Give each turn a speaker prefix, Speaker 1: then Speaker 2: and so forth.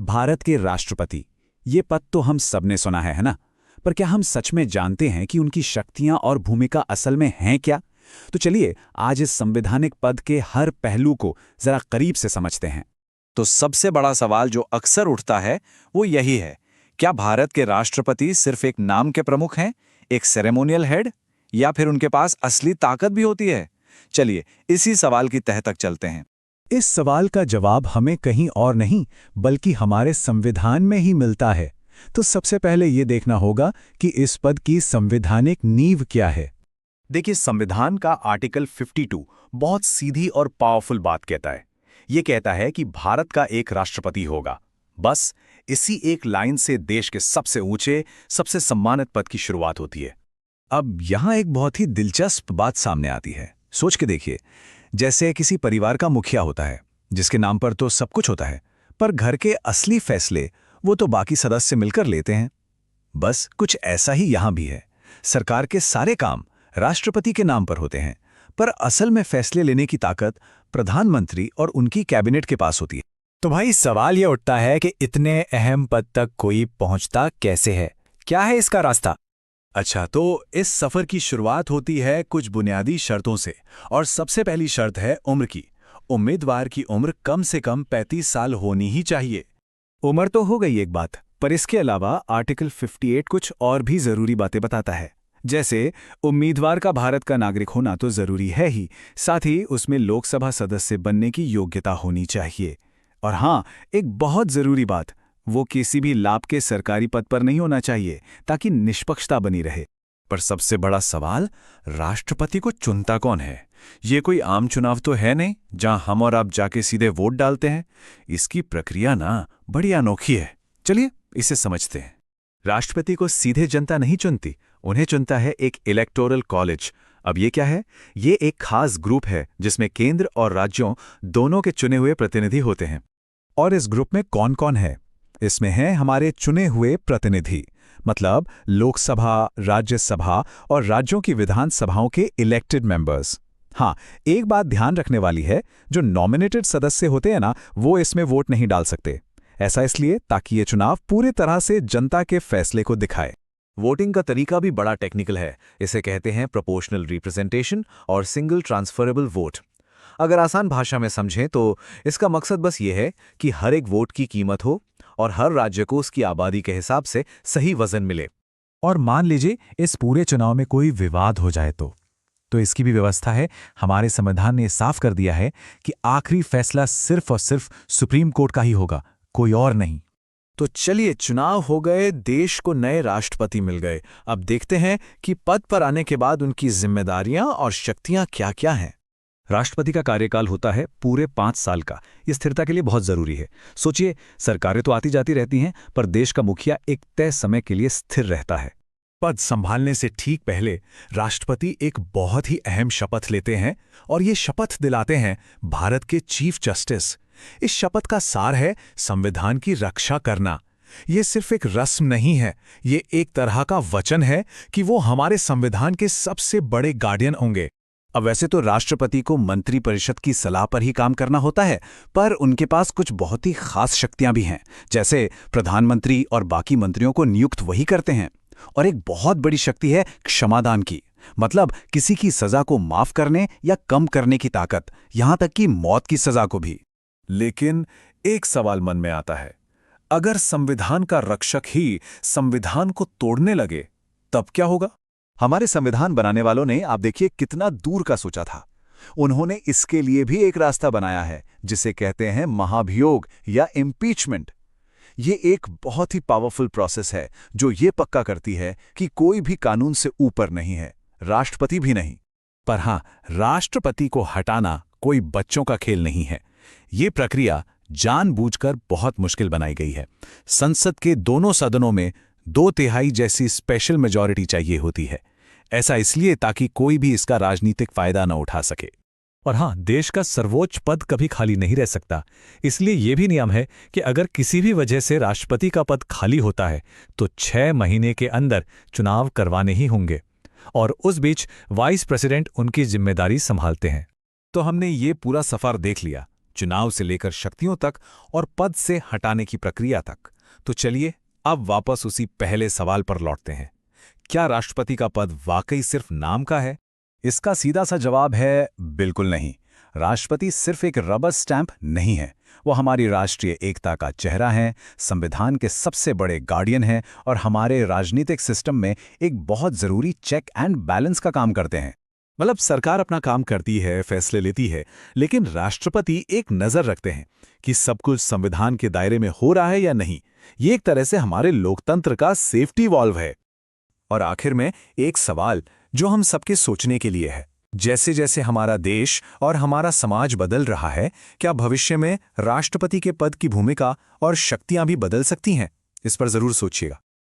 Speaker 1: भारत के राष्ट्रपति, ये पद तो हम सबने सुना है ना? पर क्या हम सच में जानते हैं कि उनकी शक्तियां और भूमिका असल में हैं क्या? तो चलिए आज इस संवैधानिक पद के हर पहलू को जरा करीब से समझते हैं।
Speaker 2: तो सबसे बड़ा सवाल जो अक्सर उठता है वो यही है, क्या भारत के राष्ट्रपति सिर्फ एक नाम के प्रमुख हैं, एक सेरेमोनियल हेड, या फिर उनके पास असली ताकत भी होती है? चलिए इसी सवाल की तह तक चलते हैं।
Speaker 1: इस सवाल का जवाब हमें कहीं और नहीं बल्कि हमारे संविधान में ही मिलता है। तो सबसे पहले ये देखना होगा कि इस पद की संवैधानिक नींव क्या है।
Speaker 2: देखिए, संविधान का आर्टिकल 52 बहुत सीधी और पावरफुल बात कहता है। ये कहता है कि भारत का एक राष्ट्रपति होगा। बस इसी एक लाइन से देश के सबसे ऊंचे, सबसे सम्मानित पद की शुरुआत होती है।
Speaker 1: अब यहाँ एक बहुत ही दिलचस्प बात सामने आती है। सोच के देखिए, जैसे किसी परिवार का मुखिया होता है जिसके नाम पर तो सब कुछ होता है, पर घर के असली फैसले वो तो बाकी सदस्य मिलकर लेते हैं। बस कुछ ऐसा ही यहाँ भी है। सरकार के सारे काम राष्ट्रपति के नाम पर होते हैं, पर असल में फैसले लेने की ताकत प्रधानमंत्री और उनकी कैबिनेट के पास होती है।
Speaker 3: तो भाई सवाल यह उठता है कि इतने अहम पद तक कोई पहुंचता कैसे है? क्या है इसका रास्ता?
Speaker 2: अच्छा, तो इस सफर की शुरुआत होती है कुछ बुनियादी शर्तों से, और सबसे पहली शर्त है उम्र की। उम्मीदवार की उम्र कम से कम 35 साल होनी ही चाहिए।
Speaker 1: उम्र तो हो गई एक बात, पर इसके अलावा आर्टिकल 58 कुछ और भी जरूरी बातें बताता है। जैसे उम्मीदवार का भारत का नागरिक होना तो जरूरी है ही, साथ ही उसमें लोकसभा सदस्य बनने की योग्यता होनी चाहिए। और हाँ, एक बहुत जरूरी बात, वो किसी भी लाभ के सरकारी पद पर नहीं होना चाहिए ताकि निष्पक्षता बनी रहे।
Speaker 2: पर सबसे बड़ा सवाल, राष्ट्रपति को चुनता कौन है? ये कोई आम चुनाव तो है नहीं जहां हम और आप जाके सीधे वोट डालते हैं। इसकी प्रक्रिया ना बड़ी अनोखी है। चलिए इसे समझते हैं।
Speaker 1: राष्ट्रपति को सीधे जनता नहीं चुनती, उन्हें चुनता है एक इलेक्टोरल कॉलेज। अब ये क्या है? ये एक खास ग्रुप है जिसमें केंद्र और राज्यों दोनों के चुने हुए प्रतिनिधि होते हैं। और इस ग्रुप में कौन कौन है? इसमें हैं हमारे चुने हुए प्रतिनिधि, मतलब लोकसभा, राज्यसभा और राज्यों की विधानसभाओं के इलेक्टेड मेंबर्स। हाँ, एक बात ध्यान रखने वाली है, जो नॉमिनेटेड सदस्य होते हैं ना, वो इसमें वोट नहीं डाल सकते। ऐसा इसलिए ताकि ये चुनाव पूरी तरह से जनता के फैसले को दिखाए।
Speaker 2: वोटिंग का तरीका भी बड़ा टेक्निकल है। इसे कहते हैं प्रोपोर्शनल रिप्रेजेंटेशन और सिंगल ट्रांसफरेबल वोट। अगर आसान भाषा में समझें तो इसका मकसद बस ये है कि हर एक वोट की कीमत हो और हर राज्य को उसकी आबादी के हिसाब से सही वजन मिले।
Speaker 3: और मान लीजिए इस पूरे चुनाव में कोई विवाद हो जाए तो इसकी भी व्यवस्था है। हमारे संविधान ने साफ कर दिया है कि आखिरी फैसला सिर्फ और सिर्फ सुप्रीम कोर्ट का ही होगा, कोई और नहीं।
Speaker 2: तो चलिए, चुनाव हो गए, देश को नए राष्ट्रपति मिल गए। अब देखते हैं कि पद पर आने के बाद उनकी जिम्मेदारियां और शक्तियां क्या-क्या हैं।
Speaker 1: राष्ट्रपति का कार्यकाल होता है पूरे 5 साल का। ये स्थिरता के लिए बहुत जरूरी है। सोचिए, सरकारें तो आती जाती रहती हैं, पर देश का मुखिया एक तय समय के लिए स्थिर रहता है।
Speaker 3: पद संभालने से ठीक पहले राष्ट्रपति एक बहुत ही अहम शपथ लेते हैं, और ये शपथ दिलाते हैं भारत के चीफ जस्टिस। इस शपथ का सार है संविधान की रक्षा करना। ये सिर्फ एक रस्म नहीं है, ये एक तरह का वचन है कि वो हमारे संविधान के सबसे बड़े गार्डियन होंगे।
Speaker 1: अब वैसे तो राष्ट्रपति को मंत्रिपरिषद की सलाह पर ही काम करना होता है, पर उनके पास कुछ बहुत ही खास शक्तियां भी हैं। जैसे प्रधानमंत्री और बाकी मंत्रियों को नियुक्त वही करते हैं। और एक बहुत बड़ी शक्ति है क्षमादान की, मतलब किसी की सजा को माफ करने या कम करने की ताकत, यहां तक कि मौत की सजा को भी।
Speaker 2: लेकिन एक सवाल मन में आता है, अगर संविधान का रक्षक ही संविधान को तोड़ने लगे तब क्या होगा?
Speaker 1: हमारे संविधान बनाने वालों ने, आप देखिए, कितना दूर का सोचा था। उन्होंने इसके लिए भी एक रास्ता बनाया है जिसे कहते हैं महाभियोग या इम्पीचमेंट। ये एक बहुत ही पावरफुल प्रोसेस है जो ये पक्का करती है कि कोई भी कानून से ऊपर नहीं है, राष्ट्रपति भी नहीं।
Speaker 3: पर हाँ, राष्ट्रपति को हटाना कोई बच्चों का खेल नहीं है। ये प्रक्रिया जानबूझकर बहुत मुश्किल बनाई गई है। संसद के दोनों सदनों में 2/3 जैसी स्पेशल मेजॉरिटी चाहिए होती है। ऐसा इसलिए ताकि कोई भी इसका राजनीतिक फायदा न उठा सके। और हाँ, देश का सर्वोच्च पद कभी खाली नहीं रह सकता। इसलिए यह भी नियम है कि अगर किसी भी वजह से राष्ट्रपति का पद खाली होता है तो 6 महीने के अंदर चुनाव करवाने ही होंगे, और उस बीच वाइस प्रेसिडेंट उनकी जिम्मेदारी संभालते हैं।
Speaker 2: तो हमने ये पूरा सफर देख लिया,
Speaker 3: चुनाव से लेकर शक्तियों तक और पद से हटाने की प्रक्रिया तक। तो चलिए अब वापस उसी पहले सवाल पर लौटते हैं। क्या राष्ट्रपति का पद वाकई सिर्फ नाम का है?
Speaker 1: इसका सीधा सा जवाब है बिल्कुल नहीं। राष्ट्रपति सिर्फ एक रबर स्टैंप नहीं है, वो हमारी राष्ट्रीय एकता का चेहरा है, संविधान के सबसे बड़े गार्डियन हैं और हमारे राजनीतिक सिस्टम में एक बहुत जरूरी चेक एंड बैलेंस का काम करते हैं।
Speaker 3: मतलब सरकार अपना काम करती है, फैसले लेती है, लेकिन राष्ट्रपति एक नजर रखते हैं कि सब कुछ संविधान के दायरे में हो रहा है या नहीं। ये एक तरह से हमारे लोकतंत्र का सेफ्टी वॉल्व है।
Speaker 2: और आखिर में एक सवाल जो हम सबके सोचने के लिए है, जैसे जैसे हमारा देश और हमारा समाज बदल रहा है, क्या भविष्य में राष्ट्रपति के पद की भूमिका और शक्तियां भी बदल सकती हैं? इस पर जरूर सोचिएगा।